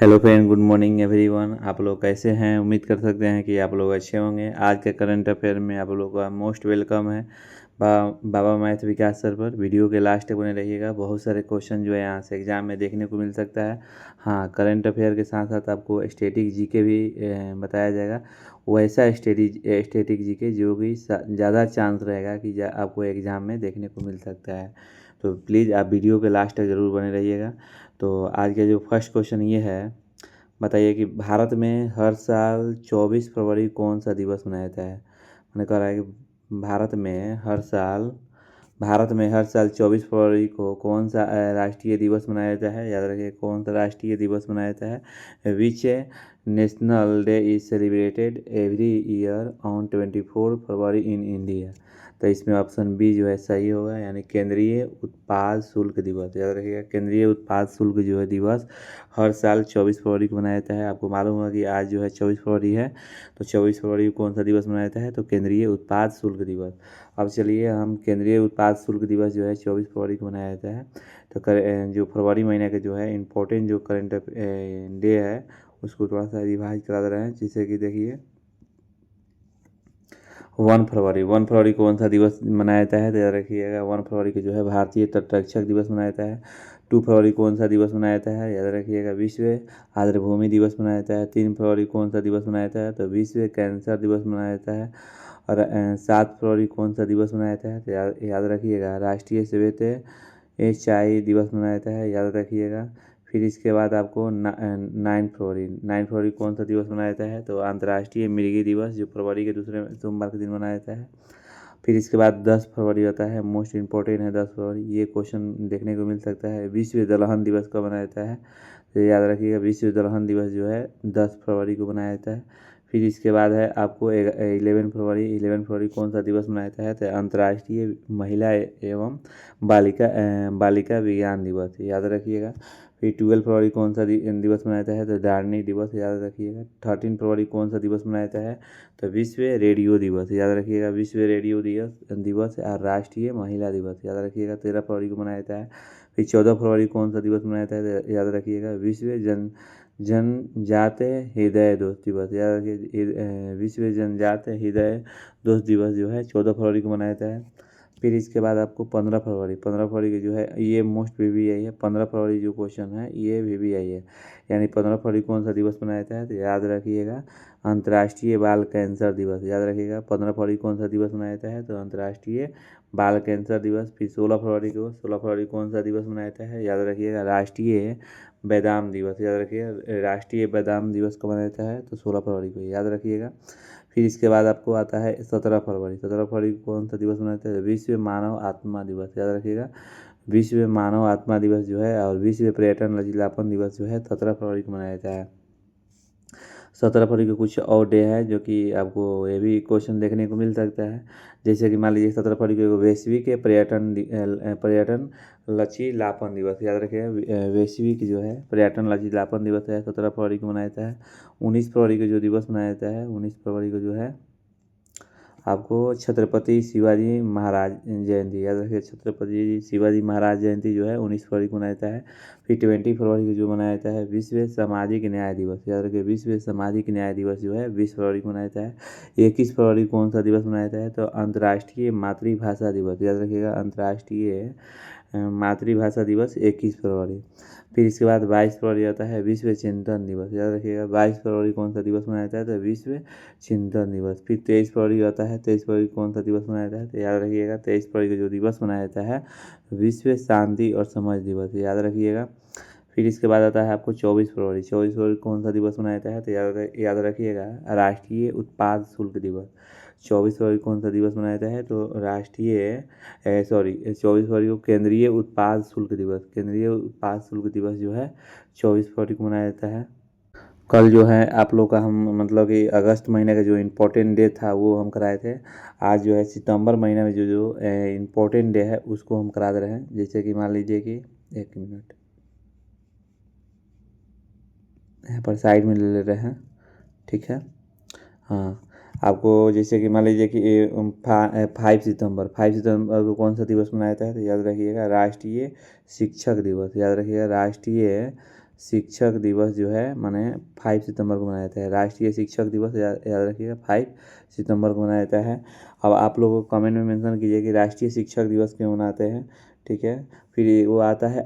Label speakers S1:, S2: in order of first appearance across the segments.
S1: Hello friend, good morning everyone. आप लोग कैसे हैं? उम्मीद कर सकते हैं कि आप लोग अच्छे होंगे। आज के करंट अफेयर में आप लोगों का मोस्ट वेलकम है बाबा मैथ विकास सर पर। वीडियो के लास्ट तक बने रहिएगा। बहुत सारे क्वेश्चन जो है यहाँ से एग्जाम में देखने को मिल सकता है। हाँ, करंट अफेयर के साथ साथ आपको स्टैटिक जीके भी बताया जाएगा। वैसा स्टैटिक जीके जो कि ज़्यादा चांस रहेगा कि आपको एग्ज़ाम में देखने को मिल सकता है। तो प्लीज़ आप वीडियो के लास्ट तक ज़रूर बने रहिएगा। तो आज का जो फर्स्ट क्वेश्चन ये है, बताइए कि भारत में हर साल 24 फरवरी कौन सा दिवस मनाया जाता है। मैंने कह रहा है कि भारत में हर साल 24 फरवरी को कौन सा राष्ट्रीय दिवस मनाया जाता है। याद रखिए, कौन सा राष्ट्रीय दिवस मनाया जाता है। Which national day is celebrated every year on 24 February in India. तो इसमें ऑप्शन बी जो है सही होगा, यानी केंद्रीय उत्पाद शुल्क दिवस। याद रखिएगा, केंद्रीय उत्पाद शुल्क जो है दिवस हर साल 24 फरवरी को मनाया जाता है। आपको मालूम होगा कि आज जो है 24 फरवरी है, तो 24 फरवरी को कौन सा दिवस मनाया जाता है, तो केंद्रीय उत्पाद शुल्क दिवस। अब चलिए, हम केंद्रीय उत्पाद शुल्क दिवस जो है 24 फरवरी को मनाया जाता है। तो जो फरवरी महीने के जो है इम्पोर्टेंट जो करंट डे है उसको थोड़ा सा रिवाइज करा दे रहे हैं। जैसे कि देखिए, 1 फरवरी कौन सा दिवस मनाया जाता है, तो याद रखिएगा 1 फरवरी को जो है भारतीय तटरक्षक दिवस मनाया जाता है। 2 फरवरी कौन सा दिवस मनाया जाता है, याद रखिएगा विश्व आर्द्रभूमि दिवस मनाया जाता है। 3 फरवरी कौन सा दिवस मनाया जाता है, तो विश्व कैंसर दिवस मनाया जाता है। और 7 फरवरी कौन सा दिवस मनाया जाता है, तो याद रखिएगा राष्ट्रीय सेवेत चाय दिवस मनाया जाता है। याद रखिएगा। फिर इसके बाद आपको 9 फरवरी कौन सा दिवस मनाया जाता है, तो अंतर्राष्ट्रीय मृगी दिवस, जो फरवरी के दूसरे सोमवार के दिन मनाया जाता है। फिर इसके बाद 10 फरवरी आता है, मोस्ट इम्पोर्टेंट है 10 फरवरी। ये क्वेश्चन देखने को मिल सकता है, विश्व दलहन दिवस कब मनाया जाता है, तो याद रखिएगा विश्व दलहन दिवस जो है 10 फरवरी को मनाया जाता है। फिर इसके बाद है आपको 11 फरवरी कौन सा दिवस मनाया जाता है, तो अंतर्राष्ट्रीय महिला एवं बालिका विज्ञान दिवस। याद रखिएगा। फिर 12 फरवरी कौन सा दिवस मनाया जाता है, तो दार्शनिक दिवस। याद रखिएगा। 13 फरवरी कौन सा दिवस मनाया जाता है, तो विश्व रेडियो दिवस। याद रखिएगा, विश्व रेडियो दिवस और राष्ट्रीय महिला दिवस। याद रखिएगा। 13 फरवरी को मनाया जाता है। फिर 14 फरवरी कौन सा दिवस मनाया जाता है, तो याद रखिएगा विश्व जनजात हृदय दोस्त दिवस। याद रखिए, विश्व जनजात हृदय दोस्त दिवस जो है 14 फरवरी को मनाया जाता है। फिर इसके बाद आपको 15 फरवरी की जो है ये मोस्ट VVI है। 15 फरवरी जो क्वेश्चन है ये VVI है, यानी 15 फरवरी कौन सा दिवस मनाया जाता है, तो याद रखिएगा अंतर्राष्ट्रीय बाल कैंसर दिवस। याद रखिएगा 15 फरवरी कौन सा दिवस मनाया जाता है, तो अंतर्राष्ट्रीय बाल कैंसर दिवस। फिर 16 फरवरी कौन सा दिवस मनाया जाता है, याद रखिएगा राष्ट्रीय बादाम दिवस। याद रखिएगा राष्ट्रीय बादाम दिवस कब मनाया जाता है, तो 16 फरवरी को। याद रखिएगा। फिर इसके बाद आपको आता है 17 फरवरी को कौन सा दिवस मनाया जाता है, विश्व मानव आत्मा दिवस। याद रखिएगा विश्व मानव आत्मा दिवस जो है, और विश्व पर्यटन लचीलापन दिवस जो है 17 फरवरी को मनाया जाता है। 17 फरवरी को कुछ और डे है जो कि आपको ये भी क्वेश्चन देखने को मिल सकता है। जैसे कि मान लीजिए 17 फरवरी को वैश्विक पर्यटन लचीलापन दिवस। याद रखिएगा वैश्विक जो है पर्यटन लचीलापन दिवस है 17 फरवरी को मनाया जाता है। 19 फरवरी को जो दिवस मनाया जाता है, 19 फरवरी को जो है आपको छत्रपति शिवाजी महाराज जयंती। याद रखिए छत्रपति शिवाजी महाराज जयंती जो है 19 फरवरी को मनाया जाता है। फिर 20 फरवरी को जो मनाया जाता है विश्व सामाजिक न्याय दिवस। याद रखिए विश्व सामाजिक न्याय दिवस जो है 20 फरवरी को मनाया जाता है। 21 फरवरी कौन सा दिवस मनाया जाता है, तो अंतर्राष्ट्रीय मातृभाषा दिवस। याद रखिएगा अंतर्राष्ट्रीय मातृभाषा दिवस 21 फरवरी। फिर इसके बाद 22 फरवरी आता है विश्व चिंतन दिवस। याद रखिएगा 22 फरवरी कौन सा दिवस मनाया जाता है, तो विश्व चिंतन दिवस। फिर 23 फरवरी आता है, 23 फरवरी कौन सा दिवस मनाया जाता है, तो याद रखिएगा 23 फरवरी को जो दिवस मनाया जाता है विश्व शांति और समझ दिवस। याद रखिएगा। फिर इसके बाद आता है आपको 24 फरवरी कौन सा दिवस मनाया जाता है, तो याद रखिएगा राष्ट्रीय उत्पाद शुल्क दिवस। 24 फरवरी कौन सा दिवस मनाया जाता है, तो 24 फरवरी को केंद्रीय उत्पाद शुल्क दिवस। केंद्रीय उत्पाद शुल्क दिवस जो है 24 फरवरी को मनाया जाता है। कल जो है आप लोग का हम मतलब कि अगस्त महीने का जो इम्पोर्टेंट डे था वो हम कराए थे। आज जो है सितंबर महीने में जो जो इम्पोर्टेंट डे है उसको हम करा दे रहे हैं। जैसे कि मान लीजिए कि 1 मिनट यहाँ पर साइड में ले रहे हैं, ठीक है। हाँ, आपको जैसे कि मान लीजिए कि 5 सितंबर को कौन सा दिवस मनाया जाता है, तो याद रखिएगा राष्ट्रीय शिक्षक दिवस। याद रखिएगा राष्ट्रीय शिक्षक दिवस जो है माने 5 सितंबर को मनाया जाता है। राष्ट्रीय शिक्षक दिवस याद रखिएगा 5 सितंबर को मनाया जाता है। अब आप लोग कमेंट में मेंशन कीजिए कि राष्ट्रीय शिक्षक दिवस क्यों मनाते हैं, ठीक है। फिर वो आता है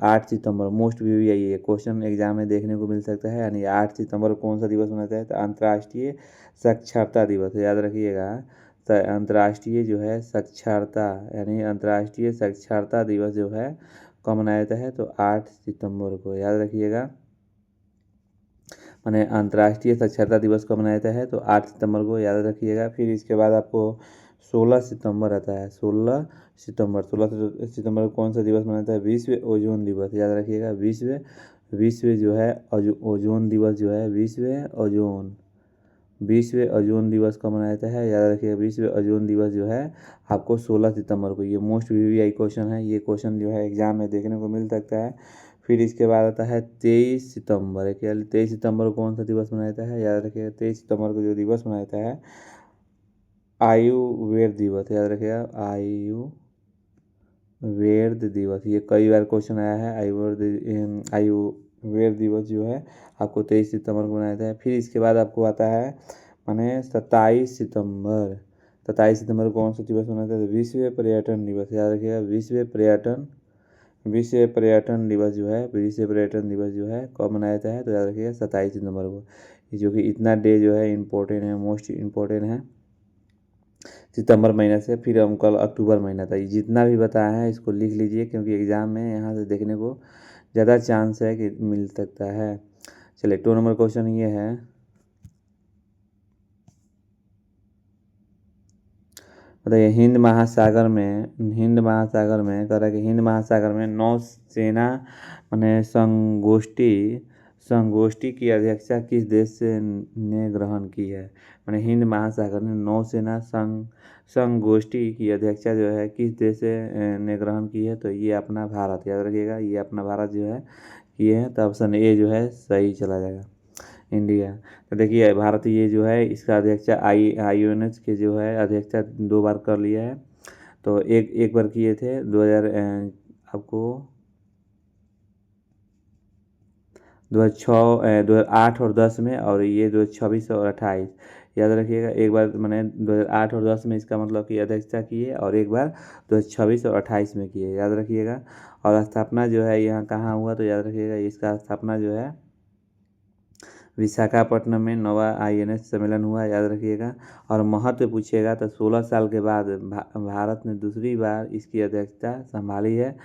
S1: 8 सितंबर, मोस्ट व्यू यही है, क्वेश्चन एग्जाम में देखने को मिल सकता है। यानी 8 सितंबर को कौन सा दिवस मनाता है, तो अंतर्राष्ट्रीय साक्षरता दिवस याद रखिएगा। अंतर्राष्ट्रीय जो है साक्षरता यानी अंतर्राष्ट्रीय साक्षरता दिवस जो है कब मनाया जाता है, तो 8 सितंबर को याद रखिएगा। माने अंतर्राष्ट्रीय साक्षरता दिवस कब मनाया जाता है, तो 8 सितंबर को याद रखिएगा। फिर इसके बाद आपको 16 सितंबर आता है। 16 सितंबर को कौन सा दिवस मनाया जाता है, विश्व ओजोन दिवस याद रखिएगा। विश्व जो है ओजोन दिवस जो है विश्व ओजोन दिवस कब मनाया जाता है, याद रखिएगा। विश्व ओजोन दिवस जो है आपको 16 सितंबर को, ये मोस्ट वीवीआई क्वेश्चन है। ये क्वेश्चन जो है एग्जाम में देखने को मिल सकता है। फिर इसके बाद आता है 23 सितंबर। क्या 23 सितंबर को कौन सा दिवस मनाया जाता है, याद रखिएगा। 23 सितंबर को जो दिवस मनाया जाता है आयुर्वेद दिवस याद रखिएगा। आयुर्वेद दिवस, ये कई बार क्वेश्चन आया है। आयुर्वेद दिवस जो है आपको 23 सितंबर को मनाया जाता है। फिर इसके बाद आपको आता है माने 27 सितंबर। 27 सितंबर को कौन सा दिवस मनाया जाता है, विश्व पर्यटन दिवस याद रखिएगा। विश्व पर्यटन दिवस जो है कब मनाया जाता है, तो याद रखिएगा 27 सितंबर को। जो कि इतना डे जो है इम्पोर्टेंट है, मोस्ट इम्पोर्टेंट है सितंबर महीना से। फिर हम कल अक्टूबर महीना था। जितना भी बताया है इसको लिख लीजिए, क्योंकि एग्ज़ाम में यहाँ से देखने को ज़्यादा चांस है कि मिल सकता है। चलिए 2 नंबर क्वेश्चन ये है, बताइए हिंद महासागर में कह रहा है कि हिंद महासागर में नौसेना माने संगोष्ठी की अध्यक्षता किस देश ने ग्रहण की है। माने हिंद महासागर में नौसेना संगोष्ठी की अध्यक्षता जो है किस देश ने ग्रहण की है, तो ये अपना भारत याद रखिएगा। ये अपना भारत जो है किए हैं, तो ऑप्शन ए जो है सही चला जाएगा, इंडिया। तो देखिए भारत ये जो है इसका अध्यक्षता IUNH के जो है अध्यक्षता 2 बार कर लिया है। तो एक बार किए थे 2008 और 10 में, और ये 2026 और 28 याद रखिएगा। एक बार मैंने 2008 और 10 में इसका मतलब कि अध्यक्षता किए, और एक बार 2026 और 28 में किए, याद रखिएगा। और स्थापना जो है यहाँ कहाँ हुआ, तो याद रखिएगा इसका स्थापना जो है विशाखापट्टनम में नवा INS सम्मेलन हुआ, याद रखिएगा। और महत्व पूछेगा तो 16 साल के बाद भारत ने दूसरी बार इसकी अध्यक्षता संभाली है।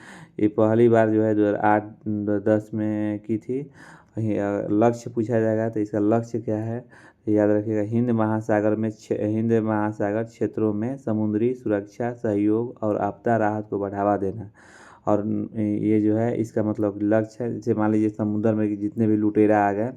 S1: ये पहली बार जो है 2008-10 में की थी। लक्ष्य पूछा जाएगा तो इसका लक्ष्य क्या है, तो याद रखिएगा हिंद महासागर क्षेत्रों में समुद्री सुरक्षा सहयोग और आपदा राहत को बढ़ावा देना। और ये जो है इसका मतलब लक्ष्य है, जैसे मान लीजिए समुद्र में जितने भी लुटेरा आ गए,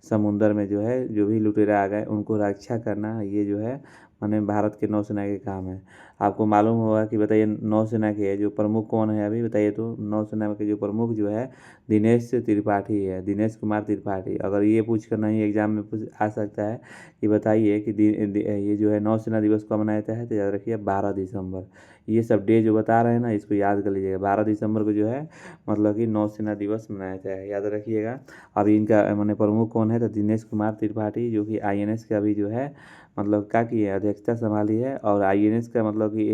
S1: समुद्र में जो है जो भी लुटेरा आ गए उनको रक्षा करना, ये जो है माने भारत के नौसेना के काम है। आपको मालूम होगा कि बताइए नौसेना के जो प्रमुख कौन है, अभी बताइए तो नौसेना के जो प्रमुख जो है दिनेश त्रिपाठी है, दिनेश कुमार त्रिपाठी। अगर ये पूछ कर नहीं एग्जाम में पूछ आ सकता है कि बताइए कि ये जो है नौसेना दिवस कब मनाया जाता है, तो याद रखिए 12 दिसंबर। ये सब डे जो बता रहे हैं ना इसको याद कर लीजिएगा। 12 दिसंबर को जो है मतलब कि नौसेना दिवस मनाया जाता है, याद रखिएगा। अब इनका मैंने प्रमुख कौन है, तो दिनेश कुमार त्रिपाठी, जो कि INS का भी जो है मतलब क्या की है अध्यक्षता संभाली है। और INS का मतलब कि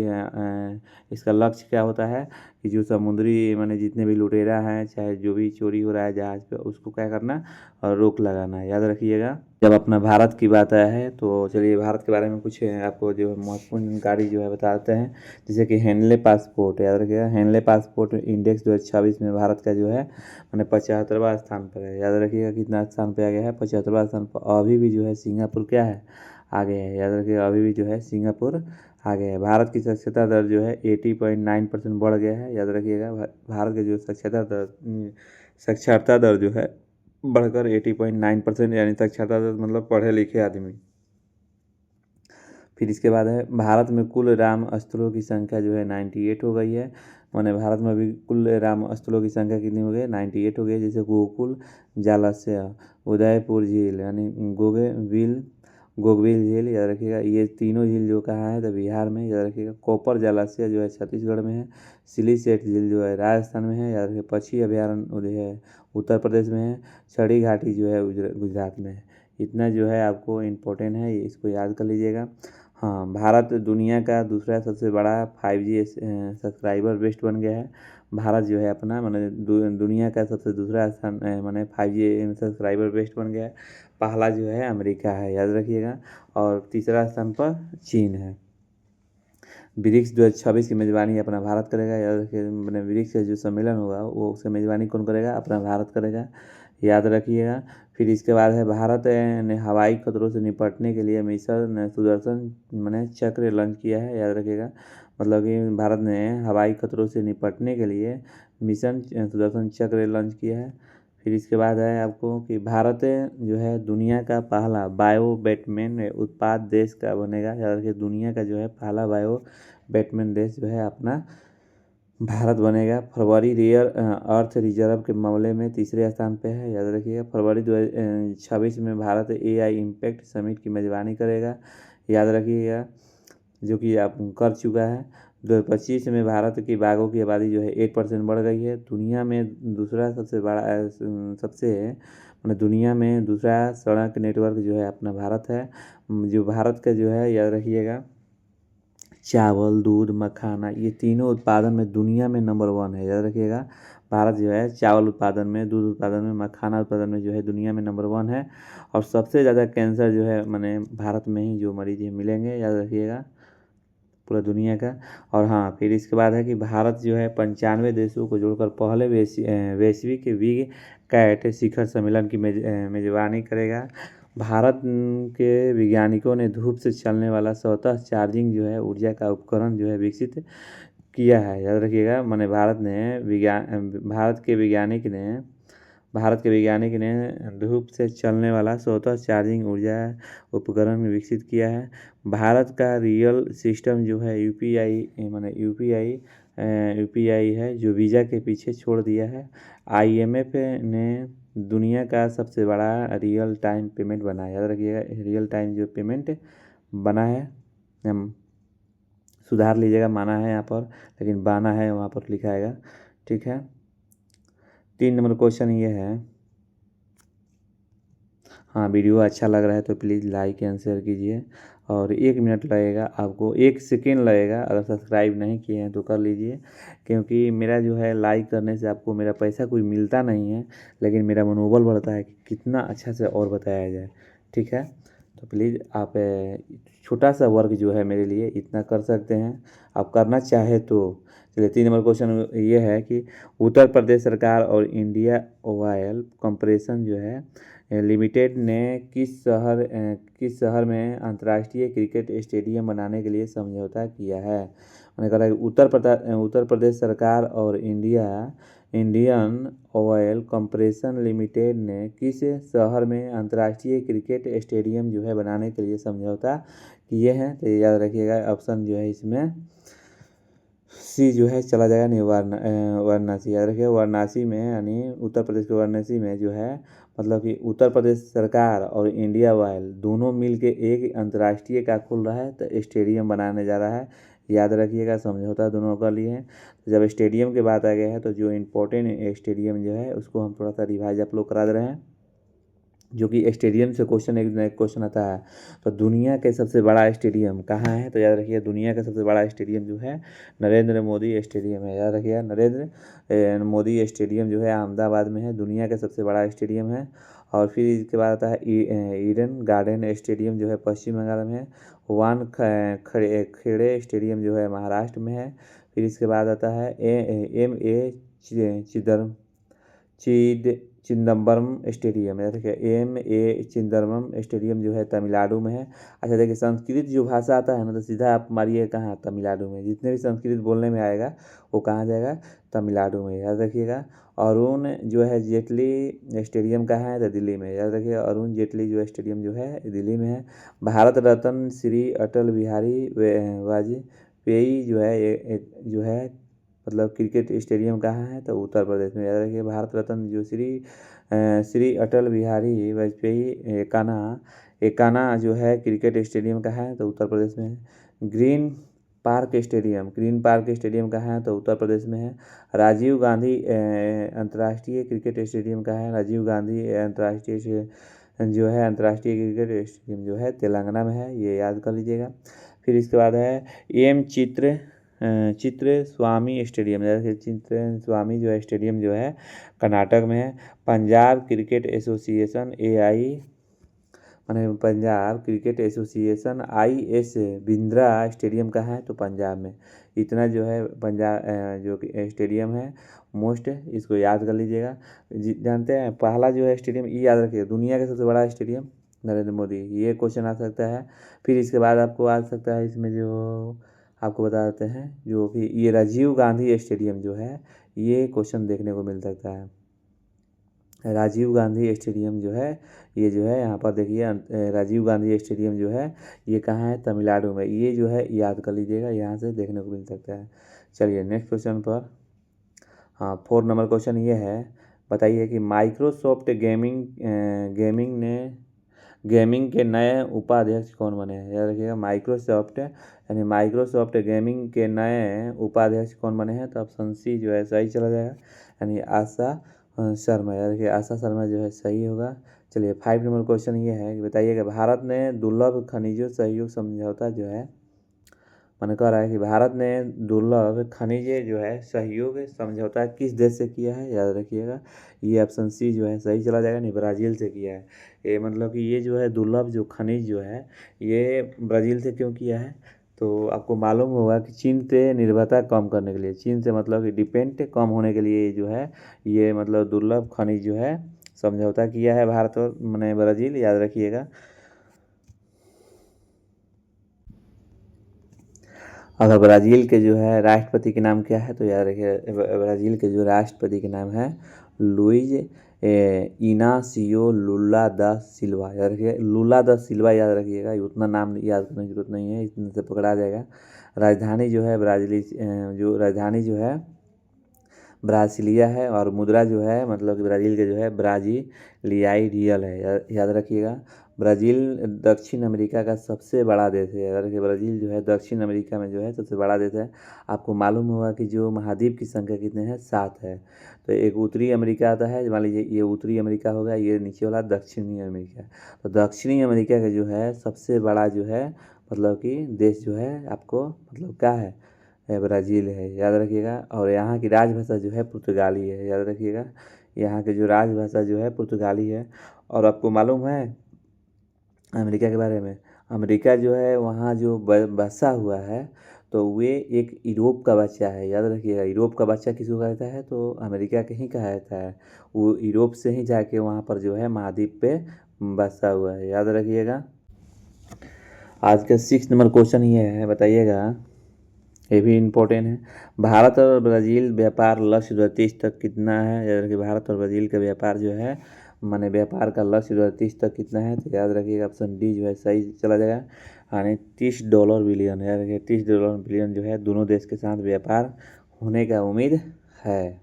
S1: इसका लक्ष्य क्या होता है कि जो समुद्री माने जितने भी लुटेरा हैं, चाहे जो भी चोरी हो रहा है जहाज़ पे, उसको क्या करना और रोक लगाना है, याद रखिएगा। जब अपना भारत की बात आया है तो चलिए भारत के बारे में कुछ आपको जो महत्वपूर्ण जानकारी जो है बताते हैं। जैसे कि हेनले पासपोर्ट याद रखिएगा। हेनले पासपोर्ट इंडेक्स 2026 में भारत का जो है मैंने 75वां स्थान पर है, याद रखिएगा। कितना स्थान पे आ गया है, 75वां स्थान पर। अभी भी जो है सिंगापुर क्या है, आगे है, याद रखिएगा। अभी भी जो है सिंगापुर आगे है। भारत की साक्षरता दर जो है 80.9% बढ़ गया है, याद रखिएगा। भारत के जो साक्षरता दर जो है बढ़कर 80.9%, यानी साक्षरता दर मतलब पढ़े लिखे आदमी। फिर इसके बाद है भारत में कुल राम स्थलों की संख्या जो है 98 हो गई है। मैंने भारत में अभी कुल राम स्थलों की संख्या कितनी हो गई, 98 हो गई। जैसे गोकुल, जालस्य, उदयपुर झील यानी गोगे विल, गोगविल झील याद रखिएगा। ये तीनों झील जो कहाँ है तो बिहार में याद रखिएगा। कोपर जलाशय जो है छत्तीसगढ़ में है। सिलीसेट झील जो है राजस्थान में है याद रखिए। पक्षी अभयारण्य जो है उत्तर प्रदेश में है। छड़ी घाटी जो है गुजरात में है। इतना जो है आपको इम्पोर्टेंट है, इसको याद कर लीजिएगा। हाँ, भारत दुनिया का दूसरा सबसे बड़ा 5G सब्सक्राइबर बेस्ट बन गया है। भारत जो है अपना मैंने दुनिया का सबसे दूसरा स्थान मैंने 5G सब्सक्राइबर बेस्ट बन गया है। पहला जो है अमेरिका है याद रखिएगा, और तीसरा स्थान पर चीन है। ब्रिक्स 2026 की मेज़बानी अपना भारत करेगा याद रखिए। मैंने ब्रिक्स का जो सम्मेलन होगा वो उसका मेज़बानी कौन करेगा? अपना भारत करेगा, याद रखिएगा। फिर इसके बाद है भारत ने हवाई खतरों से निपटने के लिए मिशन सुदर्शन मैंने चक्र लॉन्च किया है याद रखिएगा। मतलब कि भारत ने हवाई खतरों से निपटने के लिए मिशन सुदर्शन चक्र लॉन्च किया है। फिर इसके बाद है आपको कि भारत जो है दुनिया का पहला बायो बैटमैन उत्पाद देश का बनेगा याद रखिए। दुनिया का जो है पहला बायो बैटमैन देश जो है अपना भारत बनेगा। फरवरी रियर अर्थ रिजर्व के मामले में तीसरे स्थान पे है याद रखिएगा। फरवरी 2026 में भारत AI इम्पैक्ट समिट की मेज़बानी करेगा याद रखिएगा, जो कि आप कर चुका है। 2025 में भारत की बाघों की आबादी जो है 8% बढ़ गई है। दुनिया में दूसरा सबसे बड़ा सबसे मतलब दुनिया में दूसरा सड़क नेटवर्क जो है अपना भारत है। जो भारत का जो है याद रखिएगा चावल, दूध, मखाना ये तीनों उत्पादन में दुनिया में नंबर 1 है याद रखिएगा। भारत जो है चावल उत्पादन में, दूध उत्पादन में, मखाना उत्पादन में जो है दुनिया में नंबर 1 है। और सबसे ज़्यादा कैंसर जो है मैंने भारत में ही जो मरीज मिलेंगे याद रखिएगा पूरा दुनिया का। और हाँ, फिर इसके बाद है कि भारत जो है 95 देशों को जोड़कर पहले वैश्विक वी कैट शिखर सम्मेलन की मेजबानी करेगा। भारत के वैज्ञानिकों ने धूप से चलने वाला स्वतः चार्जिंग जो है ऊर्जा का उपकरण जो है विकसित किया है याद रखिएगा। मैंने भारत के वैज्ञानिक ने धूप से चलने वाला स्वतः चार्जिंग ऊर्जा उपकरण विकसित किया है। भारत का रियल सिस्टम जो है यूपीआई है जो वीज़ा के पीछे छोड़ दिया है। IMF ने दुनिया का सबसे बड़ा रियल टाइम पेमेंट बनाया याद रखिएगा। रियल टाइम जो पेमेंट बना है, हम सुधार लीजिएगा, माना है यहाँ पर लेकिन बाना है वहाँ पर लिखा आएगा, ठीक है। 3 नंबर क्वेश्चन ये है। हाँ, वीडियो अच्छा लग रहा है तो प्लीज़ लाइक एंड शेयर कीजिए। और 1 मिनट लगेगा आपको, 1 सेकेंड लगेगा। अगर सब्सक्राइब नहीं किए हैं तो कर लीजिए, क्योंकि मेरा जो है लाइक करने से आपको मेरा पैसा कोई मिलता नहीं है, लेकिन मेरा मनोबल बढ़ता है कि कितना अच्छा से और बताया जाए, ठीक है। तो प्लीज़ आप छोटा सा वर्क जो है मेरे लिए इतना कर सकते हैं, आप करना चाहे तो। चलिए 3 नंबर क्वेश्चन ये है कि उत्तर प्रदेश सरकार और इंडिया ऑयल कॉरपोरेशन जो है लिमिटेड ने किस शहर में अंतर्राष्ट्रीय क्रिकेट स्टेडियम बनाने के लिए समझौता किया है। मैंने कहा कि उत्तर प्रदेश सरकार और इंडियन ऑयल कॉरपोरेशन लिमिटेड ने किस शहर में अंतर्राष्ट्रीय क्रिकेट स्टेडियम जो है बनाने के लिए समझौता किए हैं। तो याद रखिएगा ऑप्शन जो है इसमें सी जो है चला जाएगा, नहीं वाराणसी याद रखिए। वाराणसी में यानी उत्तर प्रदेश के वाराणसी में जो है मतलब कि उत्तर प्रदेश सरकार और इंडिया ऑयल दोनों मिल के एक अंतर्राष्ट्रीय का खुल रहा है तो स्टेडियम बनाने जा रहा है, याद रखिएगा। समझौता दोनों कर लिए हैं। तो जब स्टेडियम की बात आ गया है तो जो इम्पोर्टेंट स्टेडियम जो है उसको हम थोड़ा सा रिवाइज आप लोग करा दे रहे हैं, जो कि स्टेडियम से क्वेश्चन एक क्वेश्चन आता है। तो दुनिया के सबसे बड़ा स्टेडियम कहाँ है? तो याद रखिए दुनिया का सबसे बड़ा स्टेडियम जो है नरेंद्र मोदी स्टेडियम है, याद रखिए नरेंद्र मोदी स्टेडियम जो है अहमदाबाद में है, दुनिया का सबसे बड़ा स्टेडियम है। और फिर इसके बाद आता है ईडन गार्डन स्टेडियम जो है पश्चिम बंगाल में है। खेड़े स्टेडियम जो है महाराष्ट्र में है। फिर इसके बाद आता है चिदम्बरम स्टेडियम, याद रखिए AM चिदम्बरम स्टेडियम जो है तमिलनाडु में है। अच्छा देखिए, संस्कृत जो भाषा आता है ना तो सीधा आप मारिए कहाँ, तमिलनाडु में। जितने भी संस्कृत बोलने में आएगा वो कहाँ जाएगा? तमिलनाडु में, याद रखिएगा। अरुण जो है जेटली स्टेडियम कहाँ है? तो दिल्ली में, याद रखिए अरुण जेटली जो स्टेडियम जो है दिल्ली में है। भारत रत्न श्री अटल बिहारी वाजपेयी जो है जो है मतलब क्रिकेट स्टेडियम कहाँ है? तो उत्तर प्रदेश में, याद रखिए। भारत रत्न जो श्री अटल बिहारी वाजपेयी का ना एकाना जो है क्रिकेट स्टेडियम कहाँ है, तो उत्तर प्रदेश में है। ग्रीन पार्क स्टेडियम कहाँ है, तो उत्तर प्रदेश में है। राजीव गांधी अंतर्राष्ट्रीय क्रिकेट स्टेडियम कहाँ है, राजीव गांधी अंतर्राष्ट्रीय जो है अंतर्राष्ट्रीय क्रिकेट स्टेडियम जो है तेलंगाना में है, ये याद कर लीजिएगा। फिर इसके बाद है एम चित्र स्वामी स्टेडियम, जैसे चित्र स्वामी जो है स्टेडियम जो है कर्नाटक में है। Punjab cricket association Punjab cricket association IS Bindra stadium कहाँ है, तो पंजाब में। इतना जो है पंजाब जो स्टेडियम है मोस्ट, इसको याद कर लीजिएगा। जानते हैं पहला जो है स्टेडियम, ये याद रखिए, दुनिया का सबसे बड़ा स्टेडियम नरेंद्र मोदी, ये क्वेश्चन आ सकता है। फिर इसके बाद आपको आ सकता है इसमें जो आपको बता देते हैं जो कि ये राजीव गांधी स्टेडियम जो है, ये क्वेश्चन देखने को मिल सकता है। राजीव गांधी स्टेडियम जो है ये जो है यहाँ पर देखिए राजीव गांधी स्टेडियम जो है ये कहाँ है, तमिलनाडु में। ये जो है याद कर लीजिएगा, यहाँ से देखने को मिल सकता है। चलिए नेक्स्ट क्वेश्चन पर, हाँ 4 नंबर क्वेश्चन ये है, बताइए कि माइक्रोसॉफ्ट गेमिंग के नए उपाध्यक्ष कौन बने हैं। याद रखिएगा माइक्रोसॉफ्ट गेमिंग के नए उपाध्यक्ष कौन बने हैं, तो ऑप्शन सी जो है सही चला जाएगा, यानी आशा शर्मा। याद रखिए आशा शर्मा जो है सही होगा। चलिए 5 नंबर क्वेश्चन ये है कि बताइएगा भारत ने दुर्लभ खनिजों सहयोग समझौता जो है, मैंने कह रहा है कि भारत ने दुर्लभ खनिज जो है सहयोग समझौता किस देश से किया है। याद रखिएगा ये ऑप्शन सी जो है सही चला जाएगा, नहीं ब्राज़ील से किया है। ये मतलब कि ये जो है दुर्लभ जो खनिज जो है ये ब्राज़ील से क्यों किया है, तो आपको मालूम होगा कि चीन से निर्भरता कम करने के लिए, चीन से मतलब कि डिपेंड कम होने के लिए जो है ये मतलब दुर्लभ खनिज जो है समझौता किया है भारत और मैंने ब्राज़ील, याद रखिएगा। अगर ब्राज़ील के जो है राष्ट्रपति के नाम क्या है, तो याद रखिए ब्राज़ील के जो राष्ट्रपति के नाम है लुइज इनासियो लुला दा सिल्वा। याद रखिए लुला दा सिल्वा, याद रखिएगा, उतना नाम याद करने की जरूरत नहीं है, इतने से पकड़ा जाएगा। राजधानी जो है राजधानी जो है ब्रासिलिया है, और मुद्रा जो है मतलब कि ब्राज़ील के जो है ब्राजीलियाई रियल है। याद रखिएगा ब्राज़ील दक्षिण अमेरिका का सबसे बड़ा देश है। याद रखिए ब्राज़ील जो है दक्षिण अमेरिका में जो है सबसे बड़ा देश है। आपको मालूम होगा कि जो महाद्वीप की संख्या कितने हैं, 7 है। तो एक उत्तरी अमेरिका आता है, मान लीजिए ये उत्तरी अमेरिका होगा, ये नीचे वाला दक्षिणी अमेरिका। तो दक्षिणी अमेरिका का जो है सबसे बड़ा जो है मतलब कि देश जो है आपको मतलब क्या है, ब्राज़ील है। याद रखिएगा, और यहाँ की राजभाषा जो है पुर्तगाली है। याद रखिएगा यहाँ की जो राजभाषा जो है पुर्तगाली है। और आपको मालूम है अमेरिका के बारे में, अमेरिका जो है वहाँ जो बसा हुआ है तो वे एक यूरोप का बच्चा है। याद रखिएगा यूरोप का बच्चा किसको कहता है, तो अमेरिका के ही कहा जाता है। वो यूरोप से ही जाके वहाँ पर जो है महाद्वीप पे बसा हुआ है। याद रखिएगा। आज का 6 नंबर क्वेश्चन ये है, बताइएगा, ये भी इम्पोर्टेंट है। भारत और ब्राज़ील व्यापार लक्ष्य 2030 तक कितना है। याद रखिए भारत और ब्राज़ील का व्यापार जो है माने व्यापार का लक्ष्य 2030 तक कितना है, तो याद रखिएगा ऑप्शन डी जो है सही चला जाएगा, यानी $30 बिलियन। याद रखिए $30 बिलियन जो है दोनों देश के साथ व्यापार होने का उम्मीद है।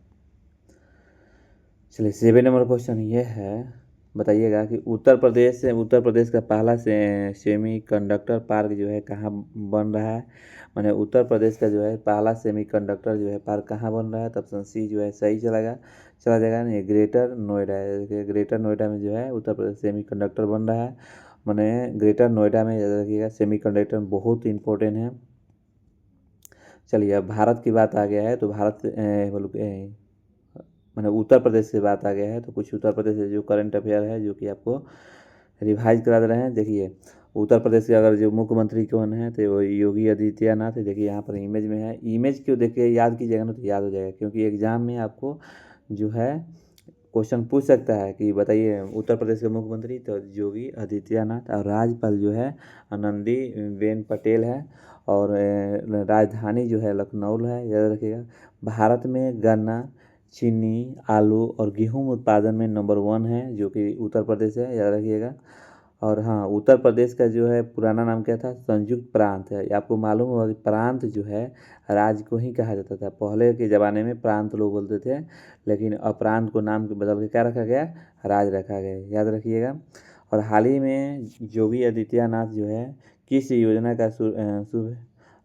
S1: चलिए 7 नंबर क्वेश्चन ये है, बताइएगा कि उत्तर प्रदेश का पहला सेमी कंडक्टर पार्क जो है कहाँ बन रहा है। माने उत्तर प्रदेश का जो है पहला सेमी कंडक्टर जो है पार्क कहाँ बन रहा है, तो ऑप्शन सी जो है सही चला जाएगा नहीं ग्रेटर नोएडा है। ग्रेटर नोएडा में जो है उत्तर प्रदेश सेमी कंडक्टर बन रहा है। माने ग्रेटर नोएडा में याद रखिएगा सेमी कंडक्टर बहुत इंपॉर्टेंट है। चलिए अब भारत की बात आ गया है, तो भारत मैंने उत्तर प्रदेश से बात आ गया है, तो कुछ उत्तर प्रदेश से जो करंट अफेयर है जो कि आपको रिवाइज करा दे रहे हैं। देखिए उत्तर प्रदेश के अगर जो मुख्यमंत्री कौन है, तो वो योगी आदित्यनाथ है। देखिए यहाँ पर इमेज में है, इमेज क्यों देखिए याद कीजिएगा ना तो याद हो जाएगा, क्योंकि एग्जाम में आपको जो है क्वेश्चन पूछ सकता है कि बताइए उत्तर प्रदेश के मुख्यमंत्री, तो योगी आदित्यनाथ, और राज्यपाल जो है आनंदीबेन पटेल है, और राजधानी जो है लखनऊ है। याद रखिएगा भारत में गन्ना, चीनी, आलू और गेहूं उत्पादन में नंबर 1 है जो कि उत्तर प्रदेश है। याद रखिएगा। और हाँ उत्तर प्रदेश का जो है पुराना नाम क्या था, संयुक्त प्रांत है। आपको मालूम होगा कि प्रांत जो है राज्य को ही कहा जाता था। पहले के ज़माने में प्रांत लोग बोलते थे, लेकिन अब प्रांत को नाम बदल के क्या रखा गया, राज्य रखा गया। याद रखिएगा। और हाल ही में योगी आदित्यनाथ जो है किस योजना का शुभ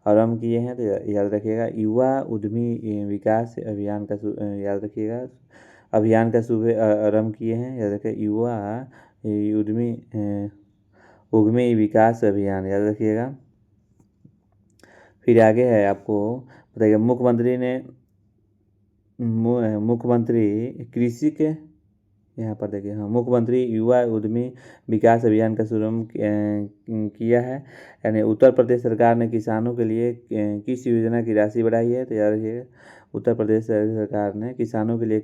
S1: आरंभ किए हैं, तो याद रखिएगा युवा उद्यमी विकास अभियान का याद रखिएगा अभियान का शुभ आरंभ किए हैं, याद रखिए युवा उद्यमी उद्यमी विकास अभियान, याद रखिएगा। फिर आगे है आपको बताइएगा मुख्यमंत्री कृषि के यहाँ पर देखिए, हाँ मुख्यमंत्री युवा उद्यमी विकास अभियान का शुभारंभ किया है, यानी उत्तर प्रदेश सरकार ने किसानों के लिए किस योजना की राशि बढ़ाई है, तो याद रखिएगा उत्तर प्रदेश सरकार ने किसानों के लिए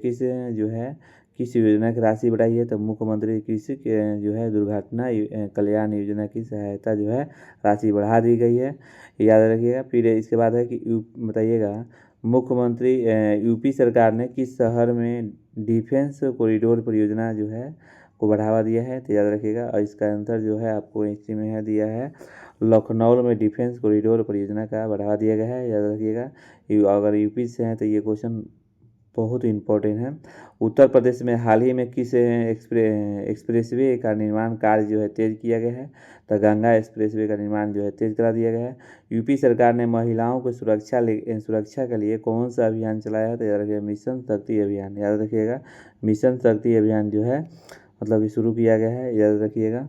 S1: किस योजना की राशि बढ़ाई है, तो मुख्यमंत्री कृषि जो है दुर्घटना कल्याण योजना की सहायता जो है राशि बढ़ा दी गई है, याद रखिएगा। फिर इसके बाद है कि बताइएगा मुख्यमंत्री यूपी सरकार ने किस शहर में डिफेंस कॉरिडोर परियोजना जो है को बढ़ावा दिया है, तो याद रखिएगा। और इसका आंसर जो है आपको इसी में है दिया है, लखनऊ में डिफेंस कॉरिडोर परियोजना का बढ़ावा दिया गया है, याद रखिएगा। अगर यूपी से हैं तो ये क्वेश्चन बहुत इम्पोर्टेंट है। उत्तर प्रदेश में हाल ही में किस एक्सप्रेसवे का निर्माण कार्य जो है तेज किया गया है, तो गंगा एक्सप्रेसवे का निर्माण जो है तेज करा दिया गया है। यूपी सरकार ने महिलाओं को सुरक्षा के लिए कौन सा अभियान चलाया है, तो याद रखिएगा मिशन शक्ति अभियान, याद रखिएगा मिशन शक्ति अभियान जो है मतलब कि शुरू किया गया है, याद रखिएगा।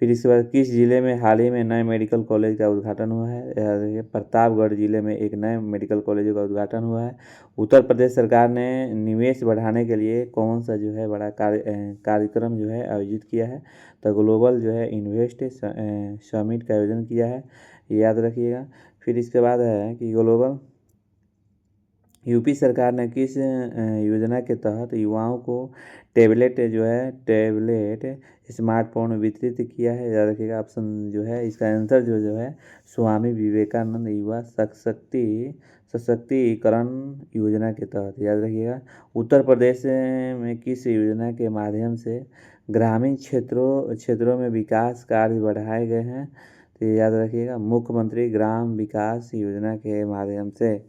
S1: फिर इसके बाद किस जिले में हाल ही में नए मेडिकल कॉलेज का उद्घाटन हुआ है, याद रखिए प्रतापगढ़ जिले में एक नए मेडिकल कॉलेज का उद्घाटन हुआ है। उत्तर प्रदेश सरकार ने निवेश बढ़ाने के लिए कौन सा जो है बड़ा कार्यक्रम जो है आयोजित किया है, तो ग्लोबल जो है इन्वेस्ट समिट का आयोजन किया है, याद रखिएगा। फिर इसके बाद है कि ग्लोबल यूपी सरकार ने किस योजना के तहत युवाओं को टैबलेट स्मार्टफोन वितरित किया है, याद रखिएगा। ऑप्शन जो है इसका आंसर जो है स्वामी विवेकानंद युवा सशक्तिकरण योजना के तहत, याद रखिएगा। उत्तर प्रदेश में किस योजना के माध्यम से ग्रामीण क्षेत्रों में विकास कार्य बढ़ाए गए हैं, तो याद रखिएगा मुख्यमंत्री ग्राम विकास योजना के माध्यम से।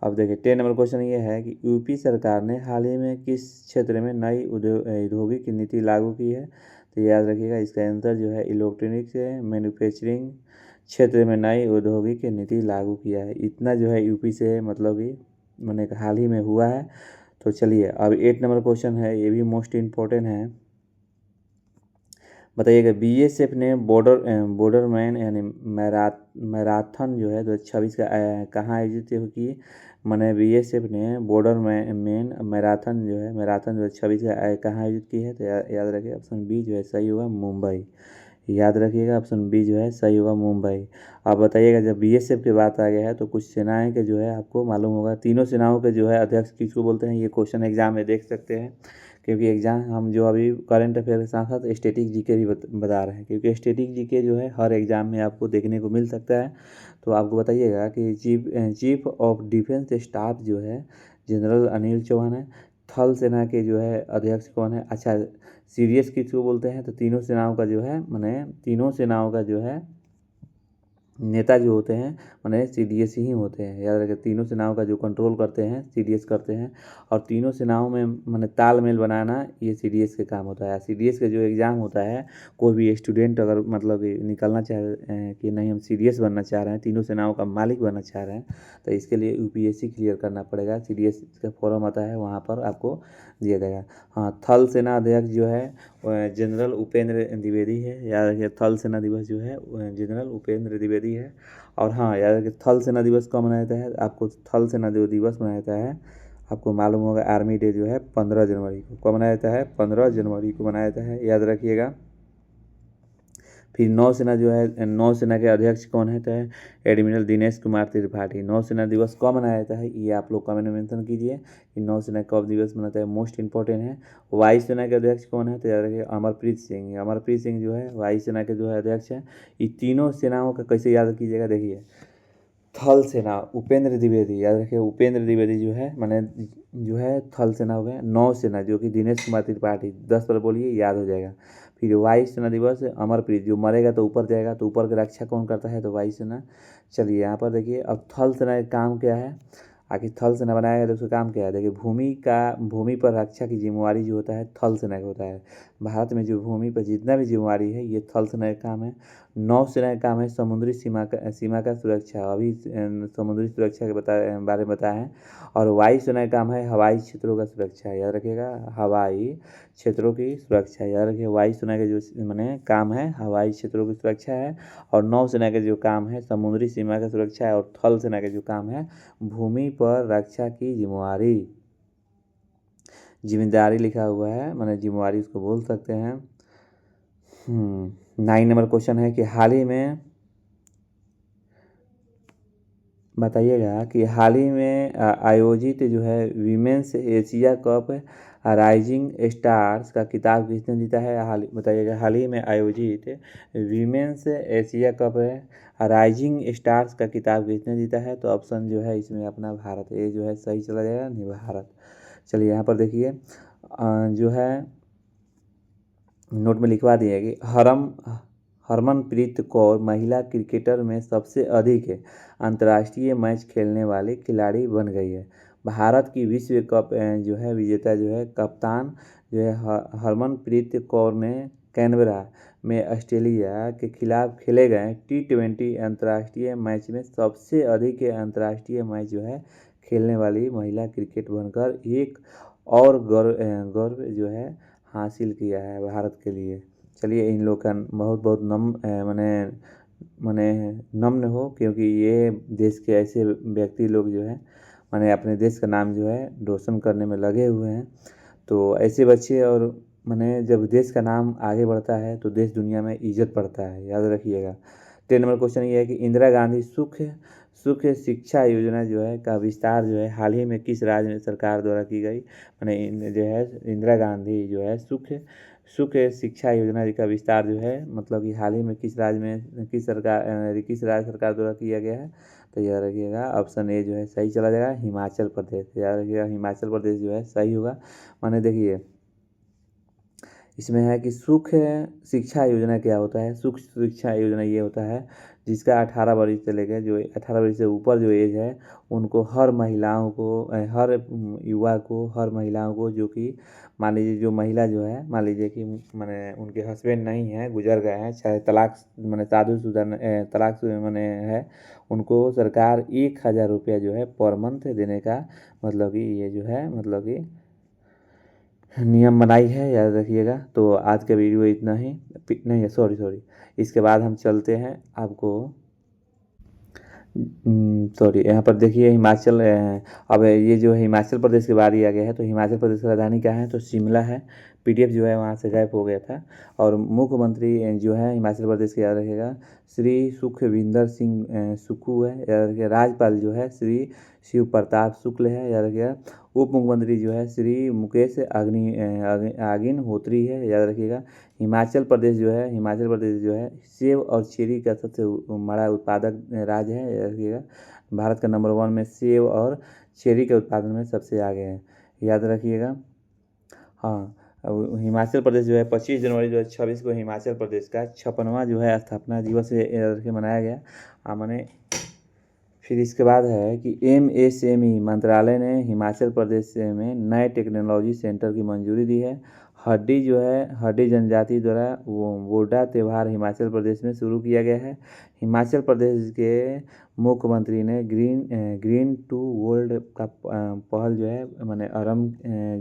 S1: अब देखिए 10 नंबर क्वेश्चन ये है कि यूपी सरकार ने हाल ही में किस क्षेत्र में नई औद्योगिक नीति लागू की है, तो याद रखिएगा इसका आंसर जो है इलेक्ट्रॉनिक्स मैन्युफैक्चरिंग क्षेत्र में नई औद्योगिक नीति लागू किया है। इतना जो है यूपी से मतलब कि मैंने हाल ही में हुआ है। तो चलिए अब 8 नंबर क्वेश्चन है, ये भी मोस्ट इम्पोर्टेंट है। बताइएगा बीएसएफ ने बॉर्डरमैन यानी मैराथन जो है 2026 का कहाँ आयोजित की, मैंने बीएसएफ ने बॉर्डरमैन मैराथन 2026 का कहाँ आयोजित की है, तो याद रखिए ऑप्शन बी जो है सही होगा मुंबई, याद रखिएगा ऑप्शन बी जो है सही होगा मुंबई। अब बताइएगा जब बीएसएफ की बात आ गया है तो कुछ सेनाएं के जो है आपको मालूम होगा, तीनों सेनाओं के जो है अध्यक्ष किसको बोलते हैं, ये क्वेश्चन एग्जाम में देख सकते हैं, क्योंकि एग्जाम हम जो अभी करंट अफेयर के साथ साथ स्टैटिक जीके भी बता रहे हैं, क्योंकि स्टैटिक जीके जो है हर एग्जाम में आपको देखने को मिल सकता है। तो आपको बताइएगा कि चीफ ऑफ डिफेंस स्टाफ जो है जनरल अनिल चौहान है। थल सेना के जो है अध्यक्ष कौन है, अच्छा सीडीएस किसको बोलते हैं, तो तीनों सेनाओं का जो है मैंने तीनों सेनाओं का जो है नेता जो होते हैं मैंने सीडीएस ही होते हैं, याद रखें तीनों सेनाओं का जो कंट्रोल करते हैं सीडीएस करते हैं, और तीनों सेनाओं में मैंने तालमेल बनाना ये सीडीएस के काम होता है। सीडीएस का जो एग्ज़ाम होता है कोई भी स्टूडेंट अगर मतलब निकलना चाहे कि नहीं हम सीडीएस बनना चाह रहे हैं, तीनों सेनाओं का मालिक बनना चाह रहे हैं, तो इसके लिए यूपीएससी क्लियर करना पड़ेगा। सीडीएस का फॉर्म आता है वहाँ पर आपको दिया जाएगा। हाँ थल सेना अध्यक्ष जो है जनरल उपेंद्र द्विवेदी है, याद रखिए थल सेना दिवस जो है जनरल उपेंद्र द्विवेदी है। और हाँ याद रखिए थल सेना दिवस कब मनाया जाता है, आपको थल सेना जो दिवस मनाया जाता है आपको मालूम होगा आर्मी डे जो है 15 जनवरी को। कब मनाया जाता है, 15 जनवरी को मनाया जाता है, याद रखिएगा। फिर नौसेना जो है नौसेना के अध्यक्ष कौन है, तो एडमिरल दिनेश कुमार त्रिपाठी। नौसेना दिवस कब मनाया जाता है ये आप लोग कमेंट में मेंशन कीजिए कि नौसेना कब दिवस मनाता है, मोस्ट इंपॉर्टेंट है। वायुसेना के अध्यक्ष कौन है, तो याद रखिए अमरप्रीत सिंह। अमरप्रीत सिंह जो है वायुसेना के जो है अध्यक्ष हैं। ये तीनों सेनाओं का कैसे याद कीजिएगा, देखिए थल सेना उपेंद्र द्विवेदी, याद रखिए उपेंद्र द्विवेदी जो है मैंने जो है थल सेना हो गया। नौसेना जो कि दिनेश कुमार त्रिपाठी, 10 पर बोलिए याद हो जाएगा। फिर वायुसेना दिवस अमरप्रीत, जो मरेगा तो ऊपर जाएगा, तो ऊपर की रक्षा कौन करता है, तो वायुसेना। चलिए यहाँ पर देखिए अब थल सेना का काम क्या है, आखिर थल सेना बनाया गया तो उसका काम क्या है? देखिए भूमि पर रक्षा की जिम्मेवारी जो होता है थल सेना का होता है। भारत में जो भूमि पर जितना भी जिम्मेवारी है ये थल सेना का काम है। नौसेना का काम है समुद्री सीमा का सुरक्षा। अभी समुद्री सुरक्षा के बारे में बताया है। और वायु सेना का काम है हवाई क्षेत्रों का सुरक्षा, याद रखिएगा। हवाई क्षेत्रों की सुरक्षा याद रखिए। वायु सेना के जो मैंने काम है हवाई क्षेत्रों की सुरक्षा है। और नौसेना के जो काम है समुद्री सीमा की सुरक्षा है। और थल सेना के जो काम है भूमि पर रक्षा की जिम्मेदारी लिखा हुआ है, मैंने जिम्मेवारी उसको बोल सकते हैं। 9 नंबर क्वेश्चन है कि हाल ही में बताइएगा कि हाल ही में आयोजित जो है women's Asia cup rising stars का खिताब किसने जीता है? बताइएगा। हाल ही में आयोजित women's Asia cup rising stars का खिताब किसने जीता है? तो ऑप्शन जो है इसमें अपना भारत, ये जो है सही चला जाएगा, नहीं भारत। चलिए यहाँ पर देखिए जो है नोट में लिखवा दिए कि हरमनप्रीत कौर महिला क्रिकेटर में सबसे अधिक अंतर्राष्ट्रीय मैच खेलने वाली खिलाड़ी बन गई है। भारत की विश्व कप जो है विजेता जो है कप्तान जो है हरमनप्रीत कौर ने कैनबरा में ऑस्ट्रेलिया के खिलाफ खेले गए T20 अंतर्राष्ट्रीय मैच में सबसे अधिक अंतर्राष्ट्रीय मैच जो है खेलने वाली महिला क्रिकेट बनकर एक और गौरव जो है हासिल किया है भारत के लिए। चलिए इन लोग का बहुत बहुत मने नम्न हो, क्योंकि ये देश के ऐसे व्यक्ति लोग जो है मैंने अपने देश का नाम जो है रोशन करने में लगे हुए हैं। तो ऐसे बच्चे और मैंने जब देश का नाम आगे बढ़ता है तो देश दुनिया में इज्जत बढ़ता है, याद रखिएगा। 10 नंबर क्वेश्चन ये है कि इंदिरा गांधी सुख शिक्षा योजना जो है का विस्तार जो है हाल ही में किस राज्य में सरकार द्वारा की गई? मैंने जो है इंदिरा गांधी जो है सुख शिक्षा योजना का विस्तार जो है मतलब कि हाल ही में किस राज्य सरकार द्वारा किया गया है? तो याद रखिएगा ऑप्शन ए जो है सही चला जाएगा, हिमाचल प्रदेश। याद रखिएगा हिमाचल प्रदेश जो है सही होगा। माने देखिए इसमें है कि सुख शिक्षा योजना क्या होता है? सुख शिक्षा योजना ये होता है जिसका 18 वर्ष से लेकर जो 18 वर्ष से ऊपर जो एज है उनको हर महिलाओं को जो कि मान लीजिए जो महिला जो है मान लीजिए कि मैंने उनके हस्बैंड नहीं है, गुजर गए हैं, चाहे तलाक मैंने शादीशुदा तलाक मैंने है, उनको सरकार 1000 रुपया जो है पर मंथ देने का मतलब कि ये जो है मतलब कि नियम बनाई है, याद रखिएगा। तो आज का वीडियो इतना ही नहीं है, सॉरी इसके बाद हम चलते हैं आपको सॉरी यहाँ पर देखिए हिमाचल अब ये जो है हिमाचल प्रदेश की बारी आ गया है। तो हिमाचल प्रदेश की राजधानी क्या है? तो शिमला है। PDF जो है वहाँ से गायब हो गया था। और मुख्यमंत्री जो है हिमाचल प्रदेश के याद रखिएगा श्री सुखविंदर सिंह सुक्खू है, याद रखिएगा। राज्यपाल जो है श्री शिव प्रताप शुक्ल है, याद रखिएगा। उप मुख्यमंत्री जो है श्री मुकेश अग्निहोत्री है, याद रखिएगा। हिमाचल प्रदेश जो है सेब और चेरी का सबसे बड़ा उत्पादक राज्य है, याद रखिएगा। भारत का नंबर 1 में सेब और चेरी के उत्पादन में सबसे आगे है, याद रखिएगा। हाँ अब हिमाचल प्रदेश जो है 25 जनवरी 2026 को हिमाचल प्रदेश का 56वां जो है स्थापना दिवस याद रखिए मनाया गया। मैंने फिर इसके बाद है कि MSME मंत्रालय ने हिमाचल प्रदेश में नए टेक्नोलॉजी सेंटर की मंजूरी दी है। हड्डी जनजाति द्वारा वोडा त्यौहार हिमाचल प्रदेश में शुरू किया गया है। हिमाचल प्रदेश के मुख्यमंत्री ने ग्रीन टू वर्ल्ड का पहल जो है मैंने आरंभ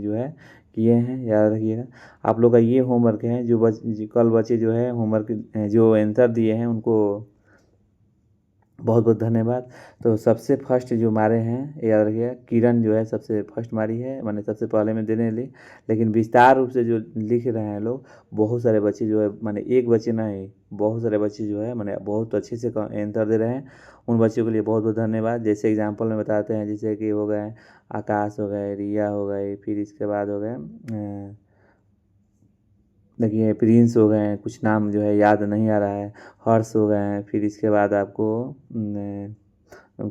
S1: जो है किए हैं, याद रखिएगा। आप लोग का ये होमवर्क है जो कल बच्चे जो है होमवर्क जो आंसर दिए हैं उनको बहुत बहुत धन्यवाद। तो सबसे फर्स्ट जो मारे हैं याद रखिएगा किरण जो है सबसे फर्स्ट मारी है, मैंने सबसे पहले में देने ली। लेकिन विस्तार रूप से जो लिख रहे हैं लोग बहुत सारे बच्चे जो है मैंने एक बच्चे नहीं बहुत सारे बच्चे जो है मैंने बहुत अच्छे से आंसर दे रहे हैं। उन बच्चों के लिए बहुत बहुत धन्यवाद। जैसे एग्जाम्पल में बताते हैं जैसे कि हो गए आकाश हो गए, रिया हो गई, फिर इसके बाद हो गए देखिए प्रिंस हो गए हैं, कुछ नाम जो है याद नहीं आ रहा है, हर्ष हो गए हैं, फिर इसके बाद आपको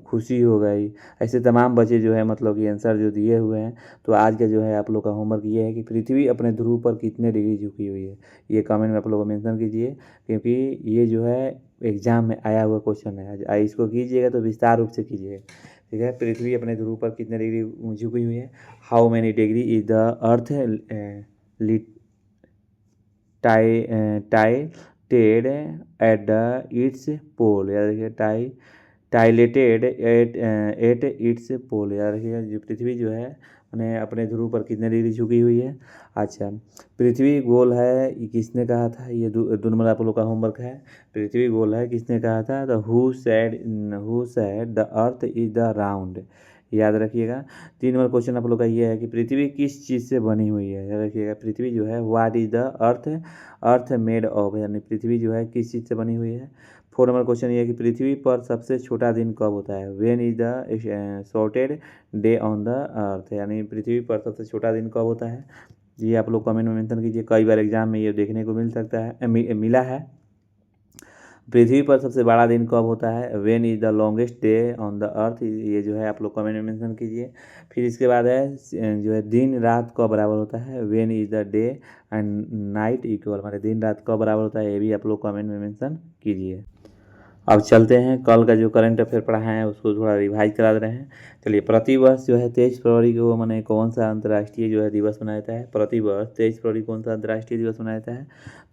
S1: खुशी हो गई। ऐसे तमाम बच्चे जो है मतलब कि आंसर जो दिए हुए हैं। तो आज का जो है आप लोग का होमवर्क ये है कि पृथ्वी अपने ध्रुव पर कितने डिग्री झुकी हुई है, ये कमेंट में आप लोग मेंशन कीजिए, क्योंकि ये जो है एग्जाम में आया हुआ क्वेश्चन है। इसको कीजिएगा तो विस्तार रूप से कीजिएगा, ठीक है। पृथ्वी अपने ध्रुव पर कितने डिग्री झुकी हुई है? How many degree is the earth tilted at the its pole, याद रखिए टाइलेटेड एट इट्स पोल, याद रखिएगा। जो पृथ्वी जो है मैंने अपने ध्रुव पर कितने डिग्री झुकी हुई है? अच्छा, पृथ्वी गोल है ये किसने कहा था? ये दोनों मतलब आप लोग का होमवर्क है। पृथ्वी गोल है किसने कहा था? The who said the earth is the round, याद रखिएगा। 3 नंबर क्वेश्चन आप लोग का ये है कि पृथ्वी किस चीज़ से बनी हुई है? याद रखिएगा। पृथ्वी जो है what is the earth made of, यानी पृथ्वी जो है किस चीज़ से बनी हुई है? 4 नंबर क्वेश्चन ये है कि पृथ्वी पर सबसे छोटा दिन कब होता है? When is the shorted day on the earth, यानी पृथ्वी पर सबसे छोटा दिन कब होता है? ये आप लोग कमेंट में मेंशन कीजिए। कई बार एग्जाम में ये देखने को मिल सकता है, मिला है। पृथ्वी पर सबसे बड़ा दिन कब होता है? When is the longest day on the earth, ये जो है आप लोग कमेंट में मेंशन कीजिए। फिर इसके बाद है जो है दिन रात कब बराबर होता है? When is the day and night equal, हमारे दिन रात कब बराबर होता है? ये भी आप लोग कमेंट में मेंशन कीजिए। अब चलते हैं कल का जो करंट अफेयर पढ़ा है उसको थोड़ा रिवाइज करा दे रहे हैं। चलिए, प्रतिवर्ष जो है 23 फरवरी को मैंने कौन सा अंतर्राष्ट्रीय जो है दिवस मनाया जाता है? प्रतिवर्ष 23 फरवरी कौन सा अंतर्राष्ट्रीय दिवस मनाया जाता है?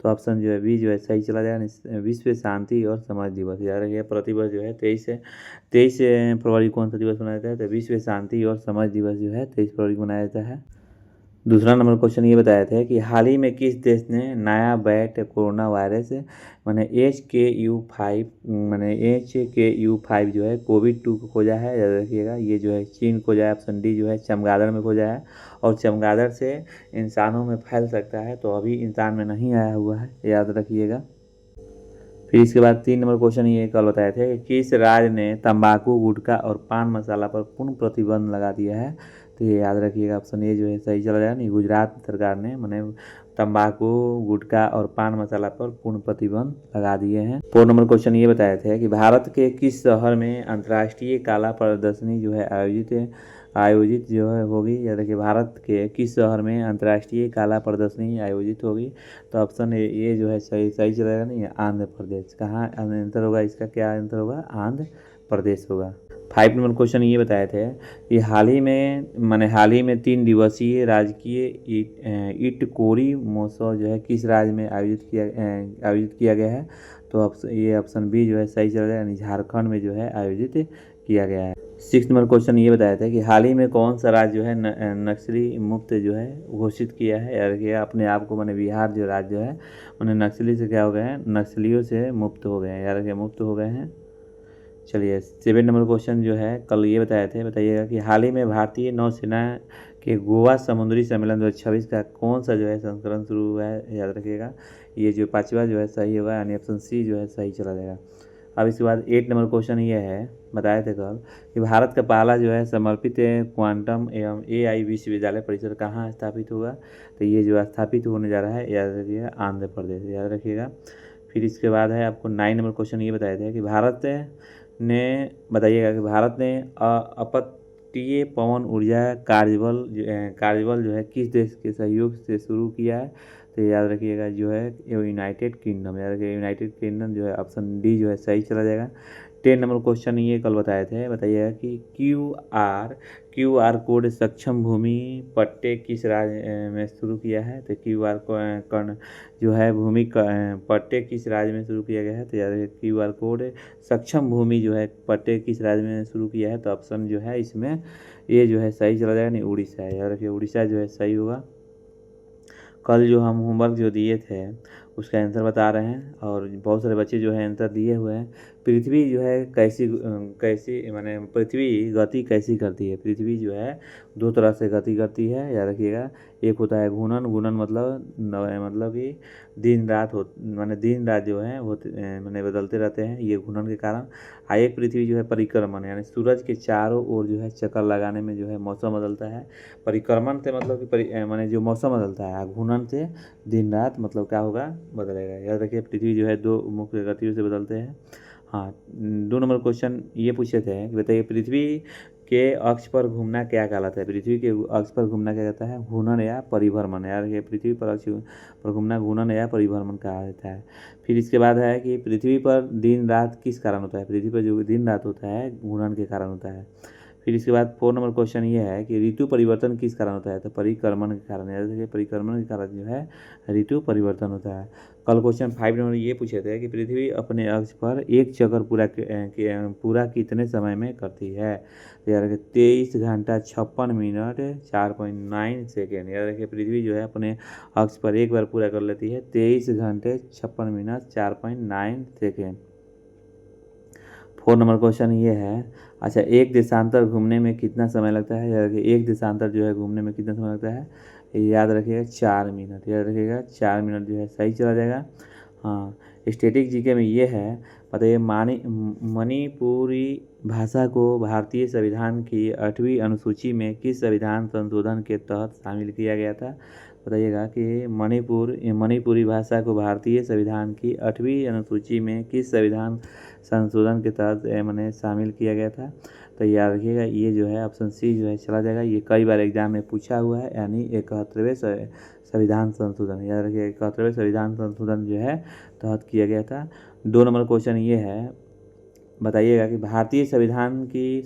S1: तो ऑप्शन जो है बी जो है सही चला जाएगा, विश्व शांति और समाज दिवस, याद रखिए। प्रतिवर्ष जो है 23 फरवरी कौन सा दिवस मनाया जाता है? तो विश्व शांति और समाज दिवस जो है 23 फरवरी को मनाया जाता है। दूसरा नंबर क्वेश्चन ये बताया था कि हाल ही में किस देश ने नया बैट कोरोना वायरस मैंने HKU5 जो है कोविड-2 को खोजा है? याद रखिएगा। ये जो है चीन खोजा है, ऑप्शन डी जो है चमगादड़ में खोजा है, और चमगादड़ से इंसानों में फैल सकता है, तो अभी इंसान में नहीं आया हुआ है, याद रखिएगा। फिर इसके बाद 3 नंबर क्वेश्चन ये कल बताए थे कि किस राज्य ने तंबाकू, गुटखा और पान मसाला पर पूर्ण प्रतिबंध लगा दिया है? तो ये याद रखिएगा, ऑप्शन ए जो है सही चला जाएगा। नहीं, गुजरात सरकार ने मैंने तंबाकू, गुटखा और पान मसाला पर पूर्ण प्रतिबंध लगा दिए हैं। 4 नंबर क्वेश्चन ये बताए थे कि भारत के किस शहर में अंतर्राष्ट्रीय कला प्रदर्शनी जो है आयोजित जो है होगी? याद रखिए, भारत के किस शहर में अंतर्राष्ट्रीय कला प्रदर्शनी आयोजित होगी? तो ऑप्शन ये जो है सही चलेगा। नहीं, आंध्र प्रदेश। कहाँ आंसर होगा इसका? क्या आंसर होगा? आंध्र प्रदेश होगा। 5 नंबर क्वेश्चन ये बताए थे कि हाल ही में 3 दिवसीय राजकीय इटकोरी महोत्सव जो है किस राज्य में आयोजित किया गया है? तो ये ऑप्शन बी जो है सही चला जाएगा, यानी झारखंड में जो है आयोजित किया गया है। 6 नंबर क्वेश्चन ये बताया था कि हाल ही में कौन सा राज्य जो है नक्सली मुक्त जो है घोषित किया है? यार कि अपने आप को मैंने बिहार जो राज्य जो है उन्हें नक्सली से क्या हो गए हैं? नक्सलियों से मुक्त हो गए हैं, यार कि मुक्त हो गए हैं। चलिए, 7 नंबर क्वेश्चन जो है कल ये बताइएगा कि हाल ही में भारतीय नौसेना के गोवा समुद्री सम्मेलन 2026 का कौन सा जो है संस्करण शुरू हुआ है? याद रखिएगा। ये जो 5वां जो है सही होगा, यानी ऑप्शन सी जो है सही चला जाएगा। अब इसके बाद 8 नंबर क्वेश्चन ये है, बताए थे कल कि भारत का पहला जो है समर्पित क्वांटम एवं AI विश्वविद्यालय परिसर कहाँ स्थापित होगा? तो ये जो स्थापित होने जा रहा है, याद रखिएगा, आंध्र प्रदेश, याद रखिएगा। फिर इसके बाद है आपको 9 नंबर क्वेश्चन ये बताए थे कि भारत ने अपतटीय पवन ऊर्जा कार्यबल जो है किस देश के सहयोग से शुरू किया है? तो याद रखिएगा जो है यूनाइटेड किंगडम, याद रखिएगा यूनाइटेड किंगडम जो है ऑप्शन डी जो है सही चला जाएगा। 10 नंबर क्वेश्चन ये कल बताए थे, बताइएगा कि क्यू आर कोड सक्षम भूमि पट्टे किस राज्य में शुरू किया है? तो कर्ण जो है भूमि पट्टे किस राज्य में शुरू किया गया है? तो याद रखिए QR कोड सक्षम भूमि जो है पट्टे किस राज्य में शुरू किया है? तो ऑप्शन जो है इसमें ये जो है सही चला जाएगा। नहीं, उड़ीसा है, याद रखिए उड़ीसा जो है सही होगा। कल जो हम होमवर्क जो दिए थे उसका आंसर बता रहे हैं, और बहुत सारे बच्चे जो है आंसर दिए हुए हैं। पृथ्वी जो है कैसी माने पृथ्वी गति कैसी करती है? पृथ्वी जो है 2 तरह से गति करती है, याद रखिएगा। एक होता है घूर्णन, मतलब कि दिन रात जो है मैंने बदलते रहते हैं, ये घूर्णन के कारण। एक पृथ्वी जो है परिक्रमण, यानी सूरज के चारों ओर जो है चक्कर लगाने में जो है मौसम बदलता है। परिक्रमण से मतलब कि माने जो मौसम बदलता है, घूर्णन से दिन रात मतलब क्या होगा? बदलेगा। याद रखिए, पृथ्वी जो है 2 मुख्य गतियों से बदलते हैं। हाँ, 2 नंबर क्वेश्चन ये पूछे थे कि बताइए पृथ्वी के अक्ष पर घूमना क्या कहलाता है? पृथ्वी के अक्ष पर घूमना क्या कहता है? घूर्णन या परिभ्रमण। याद रखिए, पृथ्वी पर अक्ष पर घूमना घूर्णन या परिभ्रमण कहा जाता है। फिर इसके बाद है कि पृथ्वी पर दिन रात किस कारण होता है? पृथ्वी पर जो दिन रात होता है घूर्णन के कारण होता है। फिर इसके बाद 4 नंबर क्वेश्चन ये है कि ऋतु परिवर्तन किस कारण होता है, तो परिक्रमण के कारण। याद रखिए परिक्रमण के कारण जो है ऋतु परिवर्तन होता है। कल क्वेश्चन 5 नंबर ये पूछे थे कि पृथ्वी अपने अक्ष पर एक चक्कर पूरा कितने समय में करती है, तो याद रखिए 23 घंटा 56 मिनट 4.9 सेकेंड। याद रखिए पृथ्वी जो है अपने अक्ष पर एक बार पूरा कर लेती है 23 घंटे 56 मिनट 4.9 सेकेंड। 4 नंबर क्वेश्चन ये है, अच्छा एक देशांतर घूमने में कितना समय लगता है। याद रखिए एक देशांतर जो है घूमने में कितना समय लगता है, याद रखिएगा 4 मिनट। याद रखिएगा 4 मिनट जो है सही चला जाएगा। हाँ स्टैटिक जीके में ये है, बताइए मणिपुरी भाषा को भारतीय संविधान की 8वीं अनुसूची में किस संविधान संशोधन के तहत शामिल किया गया था। बताइएगा कि मणिपुरी भाषा को भारतीय संविधान की 8वीं अनुसूची में किस संविधान संशोधन के तहत मैंने शामिल किया गया था। तो याद रखिएगा ये जो है ऑप्शन सी जो है चला जाएगा। ये कई बार एग्जाम में पूछा हुआ है, यानी 71वें संविधान संशोधन। याद रखिए 71वें संविधान संशोधन जो है तहत किया गया था। 2 नंबर क्वेश्चन ये है, बताइएगा कि भारतीय संविधान की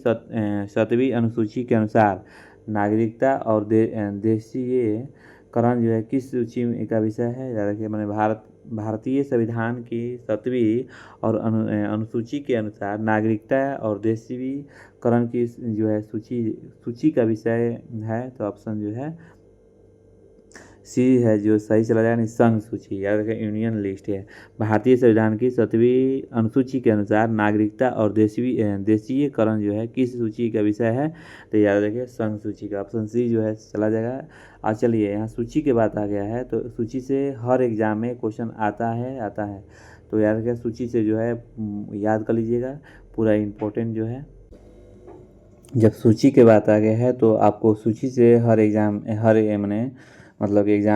S1: 7वीं अनुसूची के अनुसार नागरिकता और देशीयकरण जो है किस सूची का विषय है। याद रखिए मैंने भारतीय संविधान की 7वीं और अनुसूची के अनुसार नागरिकता और देशीयकरण की जो है सूची का विषय है, तो ऑप्शन जो है सी है जो सही चला जाएगा। संघ सूची, याद रखें यूनियन लिस्ट है। भारतीय संविधान की 7वीं अनुसूची के अनुसार नागरिकता और देशीयकरण जो है किस सूची का विषय है, तो याद रखिए संघ सूची का। ऑप्शन सी जो है चला जाएगा। आज चलिए यहाँ सूची के बात आ गया है, तो सूची से हर एग्जाम में क्वेश्चन आता है, तो याद रखिए सूची से जो है याद कर लीजिएगा पूरा इम्पोर्टेंट जो है। जब सूची के बात आ गया है तो आपको सूची से हर एग्जाम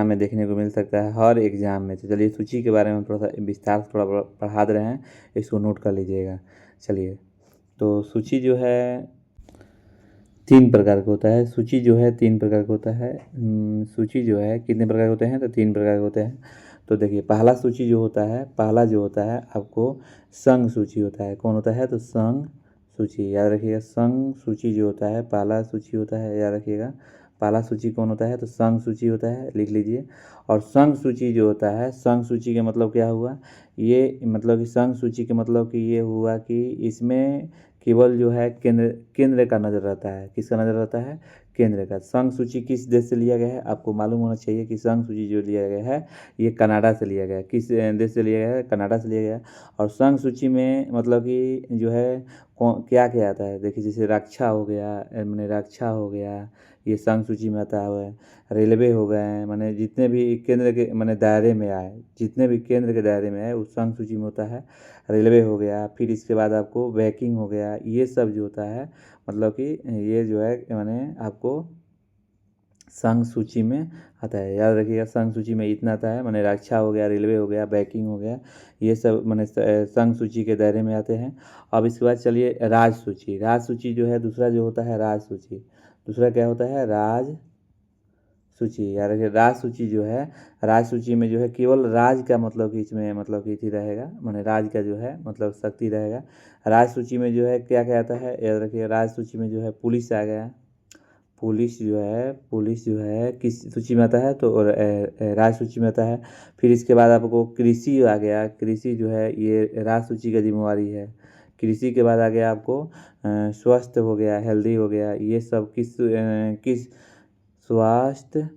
S1: में देखने को मिल सकता है, हर एग्जाम में। तो चलिए सूची के बारे में थोड़ा सा विस्तार से थोड़ा पढ़ा दे रहे हैं, इसको नोट कर लीजिएगा। चलिए तो सूची जो है 3 प्रकार का होता है। सूची जो है 3 प्रकार का होता है। सूची जो है कितने प्रकार के होते हैं, तो 3 प्रकार के होते हैं। तो देखिए पहला जो होता है आपको संघ सूची होता है। कौन होता है, तो संघ सूची। याद रखिएगा संघ सूची जो होता है पहला सूची होता है। याद रखिएगा पहला सूची कौन होता है, तो संघ सूची होता है, लिख लीजिए। और संघ सूची जो होता है, संघ सूची का मतलब क्या हुआ, ये मतलब कि संघ सूची का मतलब कि ये हुआ कि इसमें केवल जो है केंद्र का नज़र रहता है। किसका नज़र रहता है, केंद्र का। संघ सूची किस देश से लिया गया है, आपको मालूम होना चाहिए कि संघ सूची जो लिया गया है ये कनाडा से लिया गया है। किस देश से लिया गया है, कनाडा से लिया गया है। और संघ सूची में मतलब कि जो है क्या क्या आता है, देखिए जैसे रक्षा हो गया, ये संघ सूची में आता है। रेलवे हो गए, माने जितने भी केंद्र के दायरे में आए, जितने भी केंद्र के दायरे में आए उस संघ सूची में होता है। रेलवे हो गया, फिर इसके बाद आपको बैंकिंग हो गया, ये सब जो होता है मतलब कि ये जो है आपको संघ सूची में आता है। याद रखिएगा संघ सूची में इतना आता है, माने रक्षा हो गया, रेलवे हो गया, बैंकिंग हो गया, ये सब संघ सूची के दायरे में आते हैं। अब इसके बाद चलिए राज सूची जो है दूसरा जो होता है राज सूची। दूसरा क्या होता है, राज सूची। याद रखिए राज सूची जो है, राज सूची में जो है केवल राज का मतलब कि इसमें मतलब कि थी रहेगा, माने राज का जो है मतलब शक्ति रहेगा। राज सूची में जो है क्या क्या आता है, याद रखिए राज सूची में जो है पुलिस आ गया। पुलिस जो है किस सूची में आता है, तो राज सूची में आता है। फिर इसके बाद आपको कृषि आ गया। कृषि जो है ये राज सूची का जिम्मेवारी है। कृषि के बाद आ गया आपको स्वस्थ हो गया, हेल्दी हो गया, ये सब किस स्वास्थ्य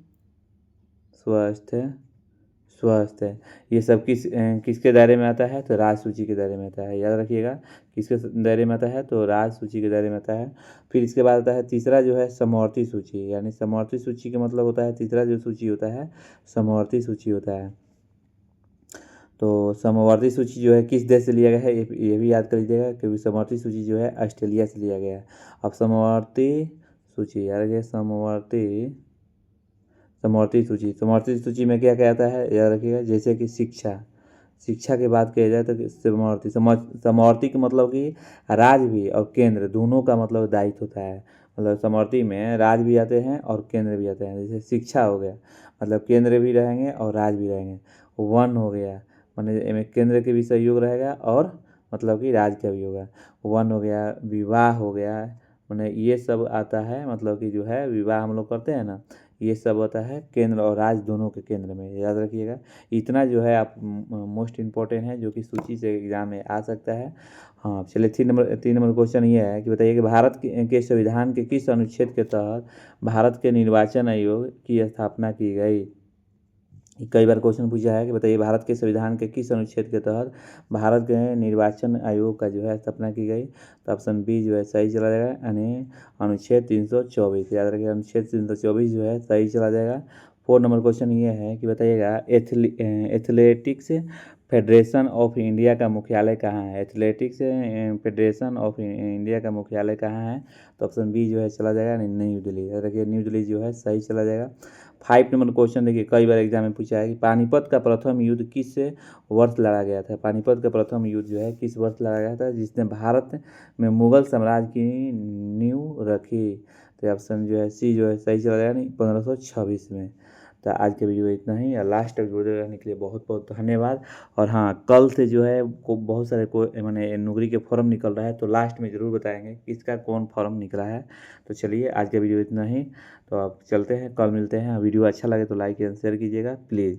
S1: ये सब किसके दायरे में आता है, तो राज सूची के दायरे में आता है। याद रखिएगा किसके दायरे में आता है, तो राज सूची के दायरे में आता है। फिर इसके बाद आता है तीसरा जो है समवर्ती सूची, यानी समवर्ती सूची का मतलब होता है तीसरा जो सूची होता है समवर्ती सूची होता है। तो समवर्ती सूची जो है किस देश से लिया गया है, ये भी याद कर लीजिएगा, क्योंकि समवर्ती सूची जो है ऑस्ट्रेलिया से लिया गया है। अब समवर्ती सूची, याद रखिए समवर्ती सूची में क्या क्या आता है, याद रखिएगा जैसे कि शिक्षा की बात किया जाए तो समवर्ती का मतलब कि राज्य भी और केंद्र दोनों का मतलब दायित्व होता है। मतलब समवर्ती में राज्य भी आते हैं और केंद्र भी आते हैं। जैसे शिक्षा हो गया मतलब केंद्र भी रहेंगे और राज्य भी रहेंगे। वन हो गया माने केंद्र के भी सहयोग रहेगा और मतलब कि राज्य का भी होगा। वन हो गया, विवाह हो गया, मैंने ये सब आता है, मतलब कि जो है विवाह हम लोग करते हैं ना, ये सब होता है केंद्र और राज्य दोनों के केंद्र में, याद रखिएगा। इतना जो है आप मोस्ट इम्पोर्टेंट है, जो कि सूची से एग्जाम में आ सकता है। हाँ चलिए, 3 नंबर क्वेश्चन ये है कि बताइए कि भारत के संविधान के किस अनुच्छेद के तहत भारत के निर्वाचन आयोग की स्थापना की गई। कई बार क्वेश्चन पूछा है कि बताइए भारत के संविधान के किस अनुच्छेद के तहत भारत के निर्वाचन आयोग का जो है स्थापना की गई। तो ऑप्शन बी जो है सही चला जाएगा, यानी अनुच्छेद 324, याद रखिए अनुच्छेद 324 जो है सही चला जाएगा। 4 नंबर क्वेश्चन ये है कि बताइएगा एथलेटिक्स फेडरेशन ऑफ इंडिया का मुख्यालय कहाँ है। एथलेटिक्स फेडरेशन ऑफ इंडिया का मुख्यालय कहाँ है। तो ऑप्शन बी जो है चला जाएगा, न्यू दिल्ली, याद रखिए न्यू दिल्ली जो है सही चला जाएगा। 5 नंबर क्वेश्चन देखिए, कई बार एग्जाम में पूछा है कि पानीपत का प्रथम युद्ध किस वर्ष लड़ा गया था। पानीपत का प्रथम युद्ध जो है किस वर्ष लड़ा गया था, जिसने भारत में मुगल साम्राज्य की नींव रखी। तो ऑप्शन जो है सी जो है सही चला जाएगा, नहीं 1526 में। तो आज के वीडियो इतना ही, और लास्ट तक जुड़े रहने के लिए बहुत बहुत धन्यवाद। और हाँ, कल से जो है बहुत सारे मैंने नौकरी के फॉर्म निकल रहा है, तो लास्ट में ज़रूर बताएंगे किसका कौन फॉर्म निकला है। तो चलिए आज का वीडियो इतना ही, तो अब चलते हैं, कल मिलते हैं। वीडियो अच्छा लगे तो लाइक एंड शेयर कीजिएगा प्लीज़।